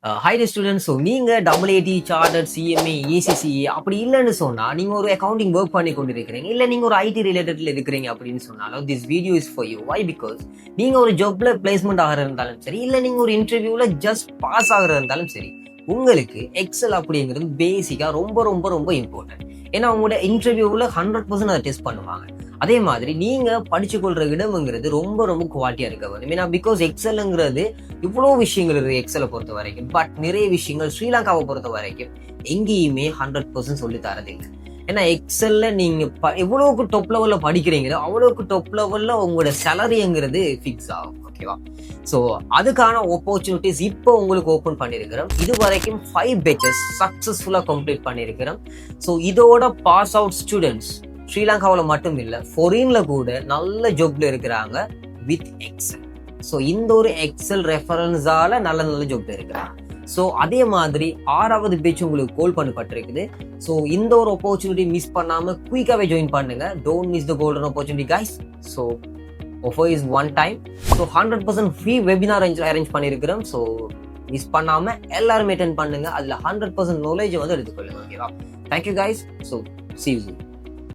High students. So நீங்கள் AAT chartered CMA ECCA அப்படி இல்லைன்னு சொன்னால் நீங்கள் ஒரு அக்கௌண்டிங் ஒர்க் பண்ணி கொண்டு இருக்கிறீங்க, இல்லை நீங்கள் ஒரு IT ரிலேட்டட்ல இருக்கிறீங்க அப்படின்னு சொன்னாலும் this video is for you. Why? Because நீங்கள் ஒரு ஜாப்ல பிளேஸ்மெண்ட் ஆகிற இருந்தாலும் சரி, இல்லை நீங்கள் ஒரு இன்டர்வியூவில் ஜஸ்ட் பாஸ் ஆகிற இருந்தாலும் சரி, உங்களுக்கு எக்ஸல் அப்படிங்கிறது பேசிக்காக ரொம்ப ரொம்ப ரொம்ப இம்பார்ட்டன்ட். ஏன்னா உங்களோட இன்டர்வியூவில் 100% அதை டெஸ்ட் பண்ணுவாங்க. அதே மாதிரி நீங்கள் படிச்சு கொள்கிற இடம்ங்கிறது ரொம்ப ரொம்ப குவாலிட்டியாக இருக்க வேணும். ஏன்னா பிகாஸ் எக்ஸலுங்கிறது இவ்வளோ விஷயங்கள் இருக்குது எக்ஸலை பொறுத்த வரைக்கும். பட் நிறைய விஷயங்கள் ஸ்ரீலங்காவை பொறுத்த வரைக்கும் எங்கேயுமே 100% சொல்லி தரதில்லை. ஏன்னா எக்ஸல்ல நீங்கள் எவ்வளோக்கு டாப் லெவலில் படிக்கிறீங்களோ அவ்வளோக்கு டாப் லெவலில் உங்களோட சேலரிங்கிறது ஃபிக்ஸ் ஆகும். ஓகேவா? ஸோ அதுக்கான ஆப்பர்ச்சுனிட்டிஸ் இப்போ உங்களுக்கு ஓப்பன் பண்ணியிருக்கிறோம். இது வரைக்கும் 5 பேச்சஸ் சக்ஸஸ்ஃபுல்லாக கம்ப்ளீட் பண்ணியிருக்கிறோம். ஸோ இதோட பாஸ் அவுட் ஸ்டூடெண்ட்ஸ் ஸ்ரீலங்காவில் மட்டும் இல்லை, ஃபாரின்ல கூட நல்ல ஜாப்ல இருக்கிறாங்க வித் எக்ஸல். ஸோ இந்த ஒரு எக்ஸல் ரெஃபரன்ஸால நல்ல நல்ல ஜாப்ல இருக்கிறாங்க. ஸோ அதே மாதிரி 6வது பேட்ச் உங்களுக்கு கால் பண்ணப்பட்டிருக்குது. ஸோ இந்த ஒரு ஆப்பர்ச்சுனிட்டி மிஸ் பண்ணாம குயிக்காவே ஜாயின் பண்ணுங்க. Don't miss the golden opportunity guys. So offer is one time. So 100% free webinar arrange பண்ணியிருக்கிறோம். ஸோ மிஸ் பண்ணாம எல்லாருமே அட்டென்ட் பண்ணுங்க. அதுல 100% நாலேஜ் வந்து எடுத்துக்கொள்ளுங்க. ஓகேவா? Thank you guys. So see you soon.